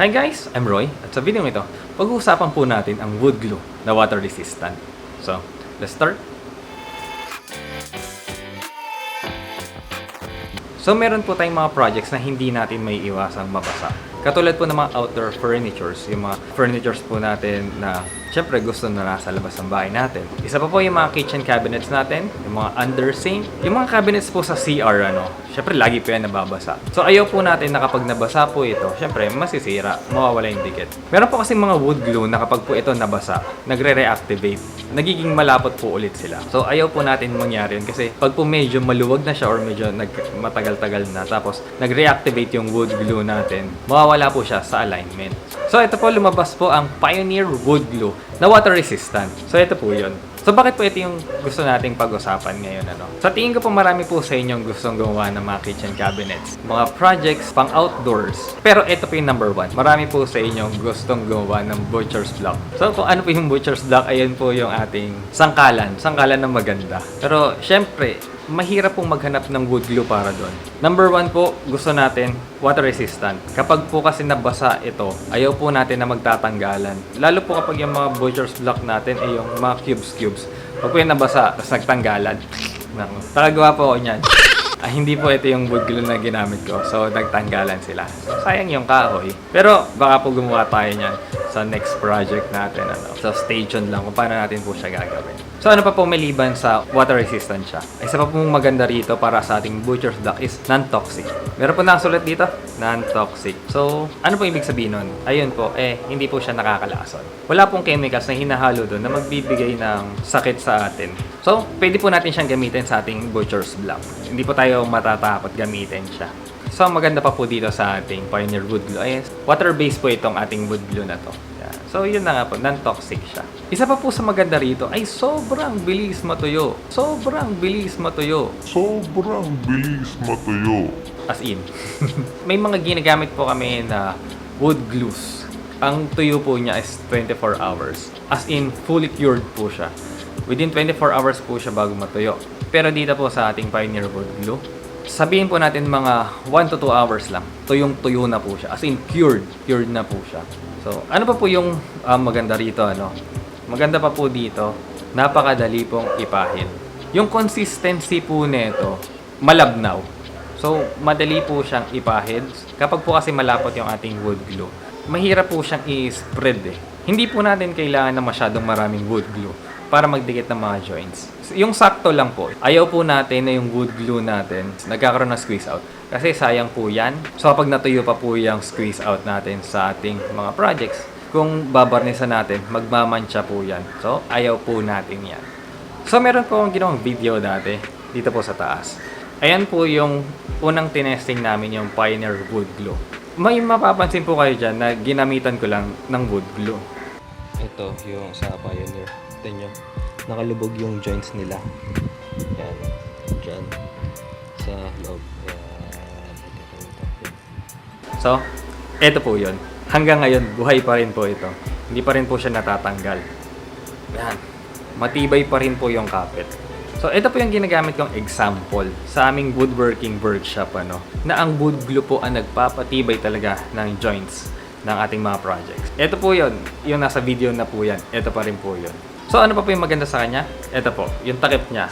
Hi guys, I'm Roy at sa video ito, pag-uusapan po natin ang wood glue na water resistant. So, let's start. So, meron po tayong mga projects na hindi natin may iwasang mabasa. Katulad po ng mga outdoor furnitures, yung mga furnitures po natin na syempre gusto na nasa labas ng bahay natin. Isa pa po yung mga kitchen cabinets natin, yung mga under sink, yung mga cabinets po sa CR, syempre lagi po yan nababasa. So ayaw po natin na kapag nabasa po ito, syempre masisira, mawawala yung dikit. Meron po kasing mga wood glue na kapag po ito nabasa, nagre-reactivate, nagiging malapot po ulit sila. So ayaw po natin mangyari yun kasi pag po medyo maluwag na siya or medyo matagal-tagal na tapos nag-reactivate yung wood glue natin, mawawala po siya sa alignment. So ito po, lumabas po ang Pioneer Wood Glue na water resistant. So ito po yun. So bakit po ito yung gusto nating pag-usapan ngayon? Sa tingin ko po marami po sa inyong gustong gawa ng mga kitchen cabinets, mga projects pang outdoors. Pero ito po yung number one. Marami po sa inyong gustong gawa ng butcher's block. So kung ano po yung butcher's block, ayan po yung ating sangkalan na maganda. Pero syempre, mahirap pong maghanap ng wood glue para doon. Number one po, gusto natin water resistant. Kapag po kasi nabasa ito, ayaw po natin na magtatanggalan. Lalo po kapag yung mga butcher's block natin ay yung mga cubes. Pag po yung nabasa, tapos nagtanggalan. Nakagawa po ako niyan. Hindi po ito yung wood glue na ginamit ko. So, nagtanggalan sila. So, sayang yung kahoy. Pero, baka po gumawa tayo niyan sa next project natin. So, stay tuned lang kung paano natin po siya gagawin. So, ano pa po maliban sa water resistant siya? Isa pa pong maganda rito para sa ating butcher's block is non-toxic. Meron po nakasulat dito, non-toxic. So, ano po ibig sabihin nun? Ayun po, hindi po siya nakakalason. Wala pong chemicals na hinahalo doon na magbibigay ng sakit sa atin. So, pwede po natin siyang gamitin sa ating butcher's block. Hindi po tayo matatakot gamitin siya. So, maganda pa po dito sa ating Pioneer Wood Glue ay water-based po itong ating wood glue na to. Yan. So, yun na nga po, non-toxic siya. Isa pa po sa maganda rito ay sobrang bilis matuyo. As in. May mga ginagamit po kami na wood glues. Ang tuyo po niya is 24 hours. As in, fully cured po siya. Within 24 hours po siya bago matuyo. Pero dito po sa ating Pioneer Wood Glue, sabihin po natin mga 1 to 2 hours lang. Tuyong-tuyo na po siya. As in, cured na po siya. So, ano pa po yung maganda rito, Maganda pa po dito, napakadali pong ipahin. Yung consistency po nito, malabnaw. So, madali po siyang ipahid. Kapag po kasi malapot yung ating wood glue, mahirap po siyang i-spread Hindi po natin kailangan na masyadong maraming wood glue para magdikit ng mga joints. Yung sakto lang po. Ayaw po natin na yung wood glue natin nagkakaroon ng squeeze out. Kasi sayang po yan. So, kapag natuyo pa po yung squeeze out natin sa ating mga projects, kung babarnisan natin, magmamantsa po yan. So, ayaw po natin yan. So, meron po akong ginawang video dati, dito po sa taas. Ayan po yung unang tinesting namin, yung Pioneer Wood Glue. May mapapansin po kayo dyan na ginamitan ko lang ng wood glue. Ito yung sa Pioneer. Ito nyo, nakalubog yung joints nila. Yan, dyan, sa loob. Yan. So, ito po yun. Hanggang ngayon, buhay pa rin po ito. Hindi pa rin po siya natatanggal. Yan. Matibay pa rin po yung kapit. So, ito po yung ginagamit kong example sa aming woodworking workshop, na ang wood glue po ang nagpapatibay talaga ng joints ng ating mga projects. Ito po yun. Yung nasa video na po yan. Ito pa rin po yun. So, ano pa po yung maganda sa kanya? Ito po. Yung takip niya.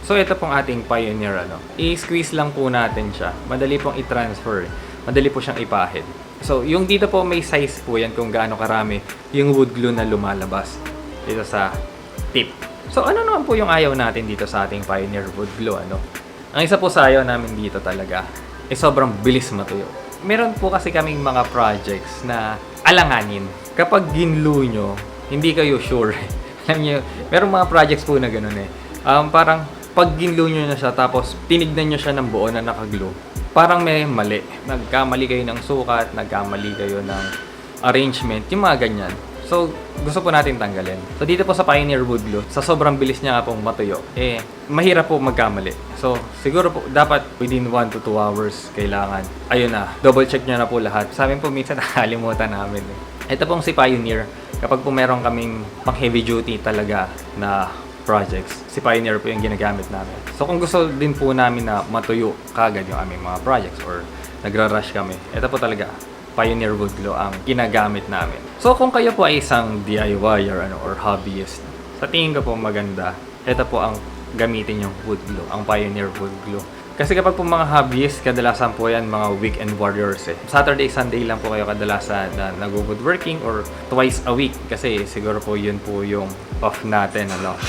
So, ito pong ating Pioneer, I-squeeze lang po natin siya. Madali pong i-transfer. Madali po siyang ipahid. So, yung dito po may size po yan kung gaano karami yung wood glue na lumalabas dito sa tip. So, ano naman po yung ayaw natin dito sa ating Pioneer Wood Glue, Ang isa po sa ayaw namin dito talaga ay sobrang bilis matuyo. Meron po kasi kaming mga projects na alanganin. Kapag ginlue nyo, hindi kayo sure. Alam nyo, merong mga projects po na ganoon parang pag ginlue nyo na siya tapos tinignan nyo siya ng buo na nakaglue, parang may mali. Nagkamali kayo ng sukat, nagkamali kayo ng arrangement, yung mga ganyan. So, gusto po natin tanggalin. So, dito po sa Pioneer Wood Glue, sa sobrang bilis niya nga pong matuyo, mahirap po magkamali. So, siguro po, dapat within 1 to 2 hours kailangan. Ayun na, double check nyo na po lahat. Sa amin po, minsan nakalimutan namin. Ito pong si Pioneer, kapag po meron kaming pang heavy duty talaga na projects, si Pioneer po yung ginagamit namin. So, kung gusto din po namin na matuyo kagad yung aming mga projects or nagra-rush kami, ito po talaga Pioneer wood glue ang ginagamit namin. So kung kayo po ay isang DIY or hobbyist, sa tingin ko po maganda, ito po ang gamitin yung wood glue, ang Pioneer wood glue. Kasi kapag po mga hobbyist, kadalasan po yan mga weekend warriors eh. Saturday, Sunday lang po kayo kadalasan na nag-woodworking or twice a week. Kasi siguro po yun po yung off natin, ano.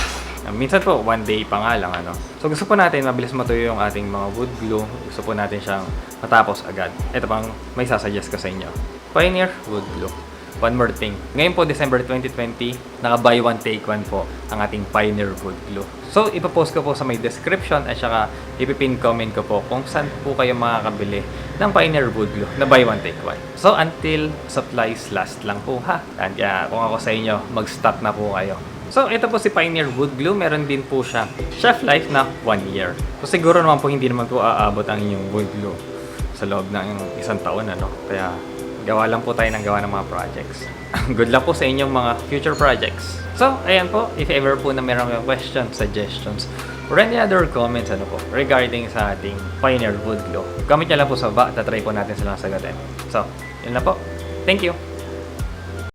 Minsan po, one day pa nga lang, ano. So gusto po natin mabilis matuyo yung ating mga wood glue. Gusto po natin siyang matapos agad. Ito pang may sasuggest ko sa inyo. Pioneer wood glue. One more thing. Ngayon po, December 2020, naka-buy one, take one po ang ating Pioneer wood glue. So, ipapost ko po sa may description at saka ipipin comment ko po kung saan po kayo makakabili ng Pioneer wood glue na buy one, take one. So, until supplies last lang po ha. And kung ako sa inyo, mag-stock na po kayo. So, ito po si Pioneer wood glue. Meron din po siya shelf life na 1 year. So, siguro naman po hindi naman po aabot ang inyong wood glue sa loob ng isang taon, ano. Kaya, gawa lang po tayo ng gawa ng mga projects. Good luck po sa inyong mga future projects. So, ayan po. If ever po na meron kayong questions, suggestions, or any other comments ano po, regarding sa ating Pioneer wood glue, comment nyo lang po sa baba. Tatry po natin silang sagutin. So, yun na po. Thank you!